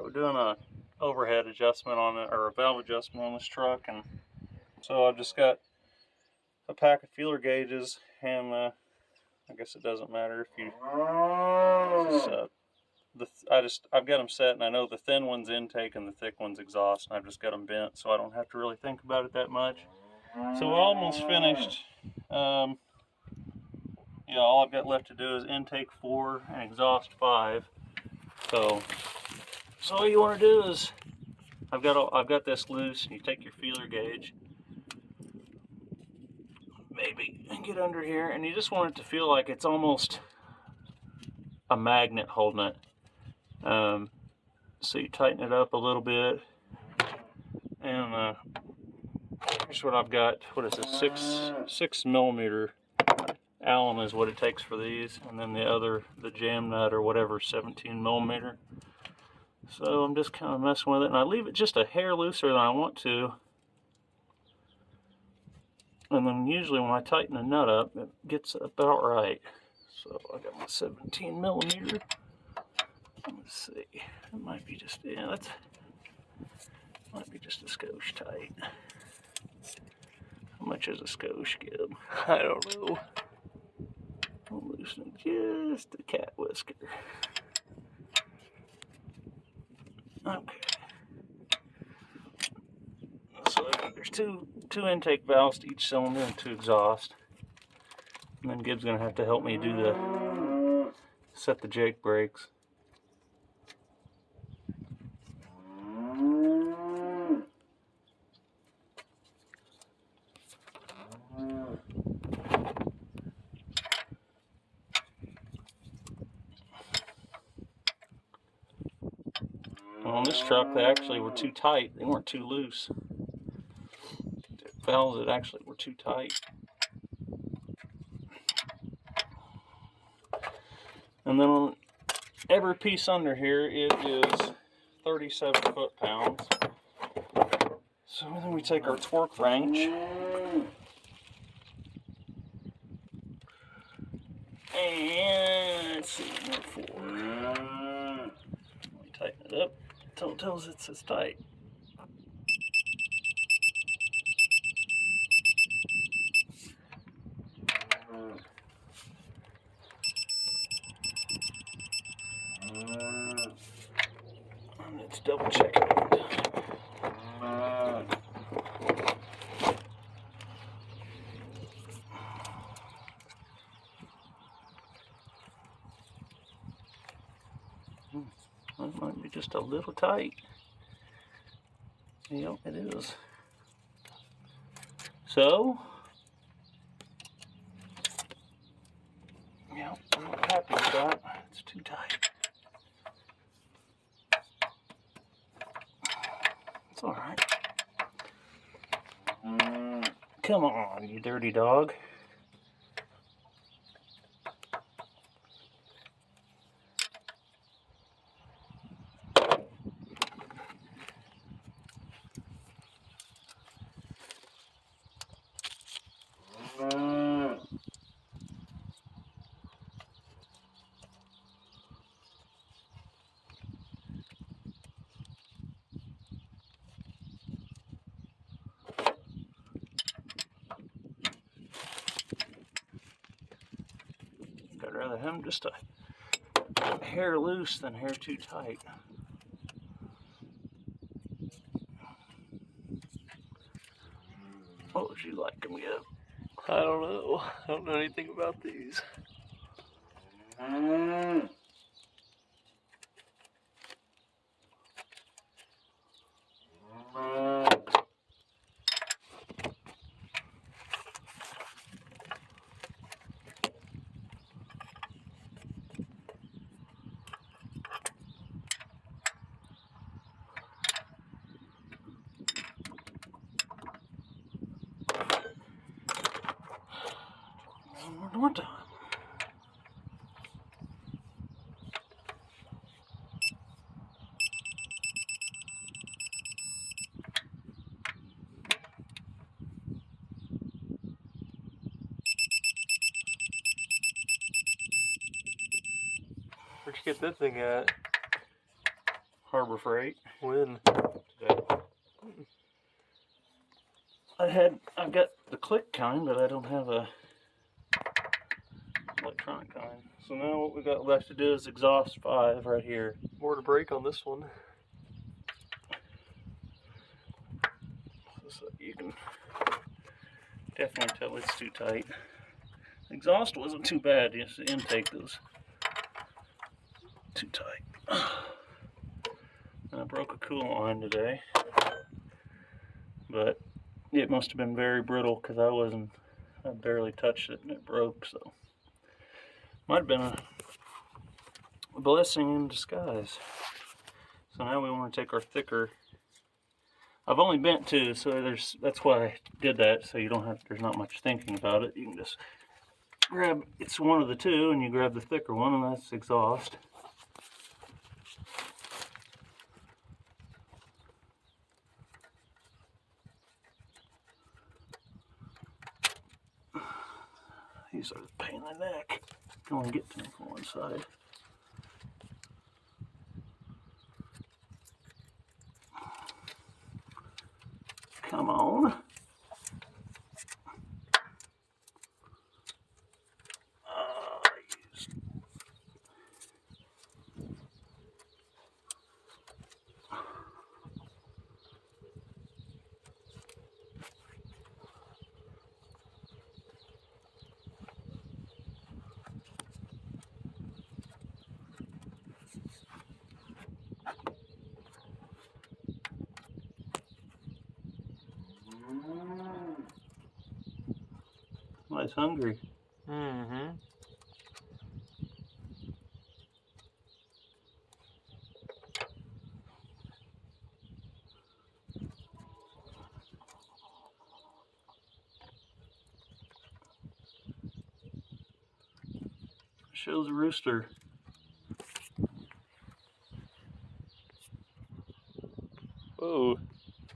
we're doing a overhead adjustment on it, or a valve adjustment on this truck, and so I've just got a pack of feeler gauges, and I guess it doesn't matter if you I've got them set, and I know the thin one's intake and the thick one's exhaust, and I've just got them bent, so I don't have to really think about it that much. So we're almost finished. Yeah, all I've got left to do is intake 4 and exhaust 5. So all you want to do is, I've got this loose, and you take your feeler gauge, maybe, and get under here, and you just want it to feel like it's almost a magnet holding it. So you tighten it up a little bit, and here's what I've got. What is this? 6mm Allen is what it takes for these, and then the jam nut or whatever, 17mm. So I'm just kind of messing with it, and I leave it just a hair looser than I want to. And then usually when I tighten the nut up, it gets about right. So I got my 17mm. Let's see. It might be just, yeah, might be just a skosh tight. How much is a skosh, Gib? I don't know. I'm loosening just a cat whisker. Okay. So there's two intake valves to each cylinder and 2 exhaust. And then Gib's gonna have to help me set the Jake brakes. On this truck, they actually were too tight. They weren't too loose. The valves that actually were too tight. And then on every piece under here, it is 37 foot-pounds. So then we take our torque wrench, and let's see, number 4. We tighten it up until it tells it's tight. And let's double check it. That might be just a little tight. Yep, it is. So, yep, I'm not happy with that. It's too tight. It's all right. Come on, you dirty dog. I'd rather him just a hair loose than hair too tight. What would you like him to get? I don't know. I don't know anything about these. One more time. Where'd you get that thing at? Harbor Freight. When? Today. I've got the click kind, but I don't have a electronic kind. So now what we got left to do is exhaust 5 right here. More to break on this one. So you can definitely tell it's too tight. Exhaust wasn't too bad, just the intake was too tight. I broke a coolant line today, but it must have been very brittle because I barely touched it and it broke, so might have been a blessing in disguise. So now we want to take our thicker. I've only bent 2, so that's why I did that, so you don't have, there's not much thinking about it. You can just grab, it's one of the 2, and you grab the thicker one, and that's exhaust. These are the pain in the neck. You can only get to them from one side. Come on. Well, it's hungry. Mm-hmm. Shows a rooster. Whoa. I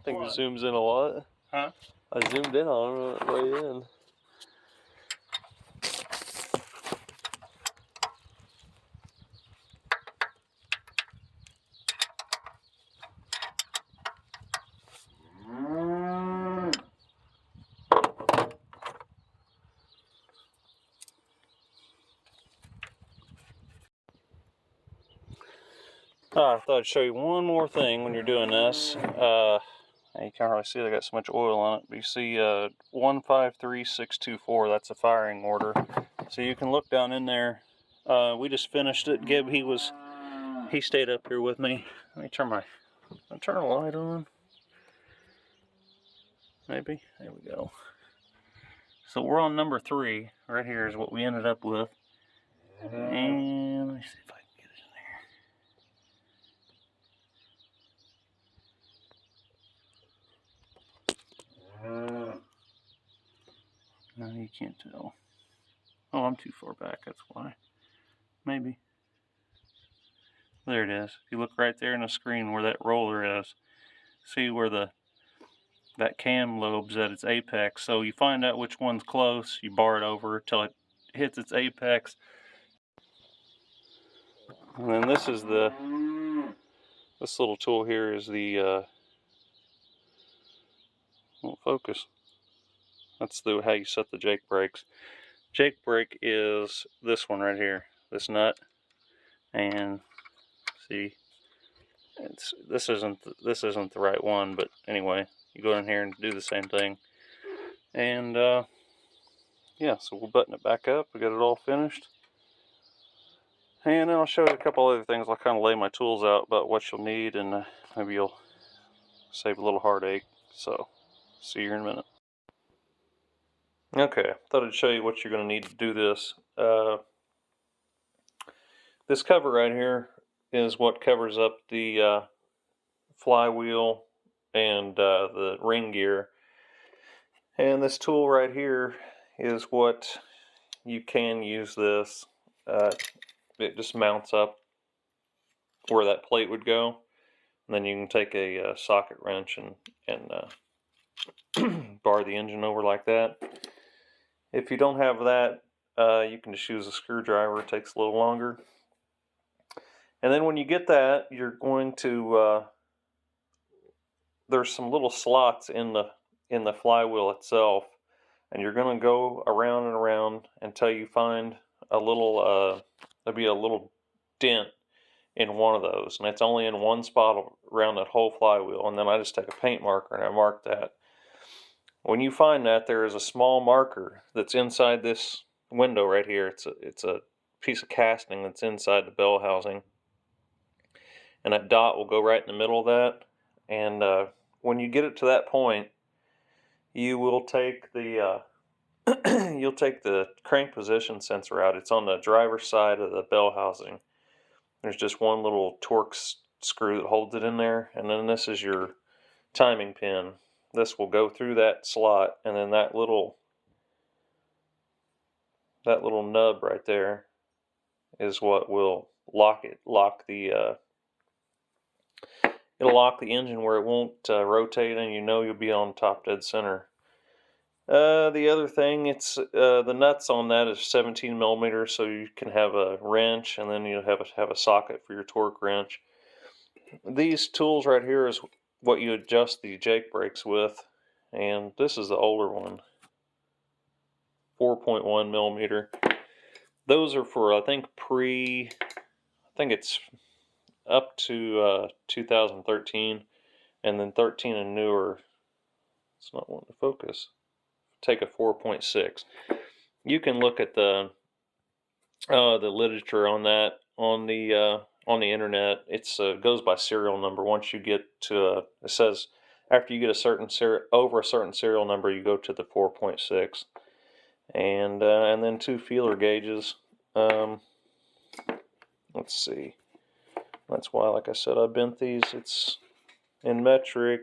think What? it zooms in a lot. Huh? I zoomed in on it way in. I thought I'd show you one more thing when you're doing this. You can't really see it, I got so much oil on it. But you see 153624, that's a firing order. So you can look down in there. We just finished it. Gib, he stayed up here with me. Let me turn the light on. Maybe, there we go. So we're on number 3. Right here is what we ended up with. And let me see if I can get it in there. No, you can't tell. Oh, I'm too far back, that's why. Maybe. There it is. If you look right there in the screen where that roller is, see where that cam lobe's at its apex. So you find out which one's close, you bar it over till it hits its apex. And then this little tool here is the won't focus. That's how you set the Jake brakes. Jake brake is this one right here, this nut, and see, this isn't the right one, but anyway, you go in here and do the same thing, and yeah, so we'll button it back up. We got it all finished, and then I'll show you a couple other things. I'll kind of lay my tools out about what you'll need, and maybe you'll save a little heartache. So, see you in a minute. Okay, thought I'd show you what you're going to need to do this. This cover right here is what covers up the flywheel and the ring gear. And this tool right here is what you can use this. It just mounts up where that plate would go. And then you can take a socket wrench and bar the engine over like that. If you don't have that, you can just use a screwdriver. It takes a little longer. And then when you get that, you're going to there's some little slots in the flywheel itself, and you're going to go around and around until you find a little there'll be a little dent in one of those, and it's only in one spot around that whole flywheel. And then I just take a paint marker and I mark that. When you find that, there is a small marker that's inside this window right here. It's a piece of casting that's inside the bell housing, and that dot will go right in the middle of that. And when you get it to that point, you will take the you'll take the crank position sensor out. It's on the driver's side of the bell housing. There's just one little torque screw that holds it in there, and then this is your timing pin. This will go through that slot, and then that little nub right there is what will it'll lock the engine where it won't rotate, and you'll be on top dead center. The other thing, it's the nuts on that is 17 millimeters, so you can have a wrench, and then you'll have a socket for your torque wrench. These tools right here is what you adjust the Jake brakes with, and this is the older one, 4.1 millimeter. Those are for, I think it's up to 2013, and then 13 and newer. It's not wanting to focus. Take a 4.6. You can look at the literature on that on the internet. It's goes by serial number. Once you get to it says after you get over a certain serial number, you go to the 4.6, and then 2 feeler gauges. Let's see. That's why, like I said, I bent these. It's in metric.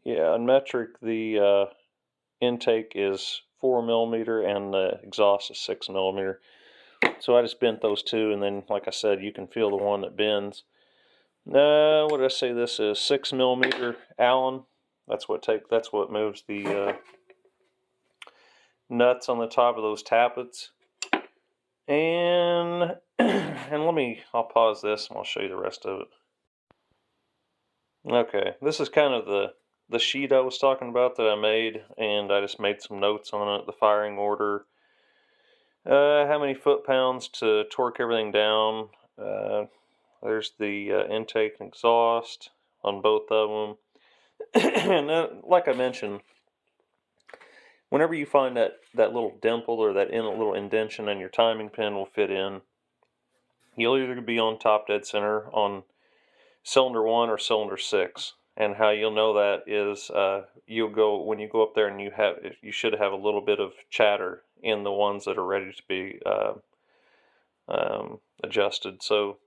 Yeah, in metric, the intake is 4 millimeter and the exhaust is 6 millimeter. So I just bent those two, and then, like I said, you can feel the one that bends. What did I say this is? 6 millimeter Allen. That's what moves the nuts on the top of those tappets. And I'll pause this and I'll show you the rest of it. Okay, this is kind of the sheet I was talking about that I made, and I just made some notes on it. The firing order, how many foot-pounds to torque everything down. There's the intake and exhaust on both of them. And like I mentioned, whenever you find that little dimple or that little indentation, and your timing pin will fit in, you'll either be on top dead center on cylinder 1 or cylinder 6. And how you'll know that is when you go up there and you should have a little bit of chatter in the ones that are ready to be adjusted. So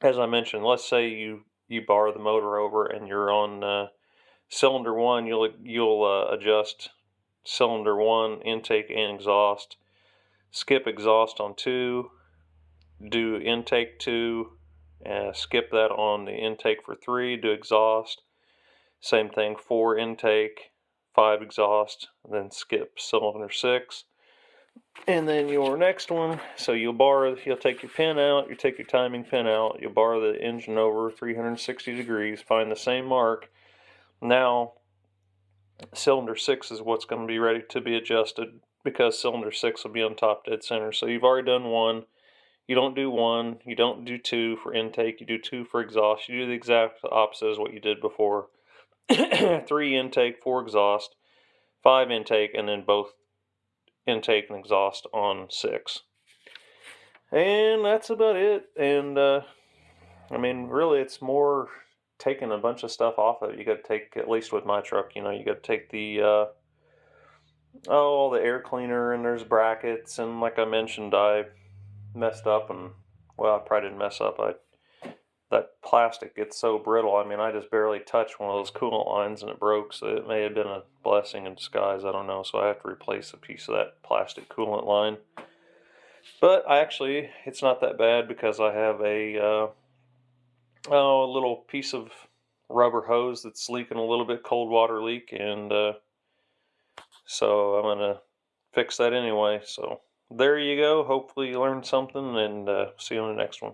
as I mentioned, let's say you bar the motor over and you're on cylinder 1, you'll adjust cylinder 1 intake and exhaust, skip exhaust on 2, do intake 2, skip that on the intake for 3, do exhaust, same thing, 4 intake, 5 exhaust, and then skip cylinder 6. And then your next one, so you'll take your pin out, you take your timing pin out, you'll bar the engine over 360 degrees, find the same mark. Now cylinder 6 is what's going to be ready to be adjusted, because cylinder 6 will be on top dead center. So you've already done 1. You don't do 1, you don't do 2 for intake, you do 2 for exhaust. You do the exact opposite as what you did before. 3 intake, 4 exhaust, 5 intake, and then both intake and exhaust on 6. And that's about it. And I mean, really, it's more taking a bunch of stuff off of it. You got to take, at least with my truck, you got to take the the air cleaner, and there's brackets, and like I mentioned, I messed up, and well, I probably didn't mess up. That plastic gets so brittle. I mean, I just barely touched one of those coolant lines and it broke, so it may have been a blessing in disguise. I don't know. So I have to replace a piece of that plastic coolant line. But it's not that bad, because I have a little piece of rubber hose that's leaking a little bit, cold water leak, and so I'm gonna fix that anyway. So there you go. Hopefully you learned something, and see you on the next one.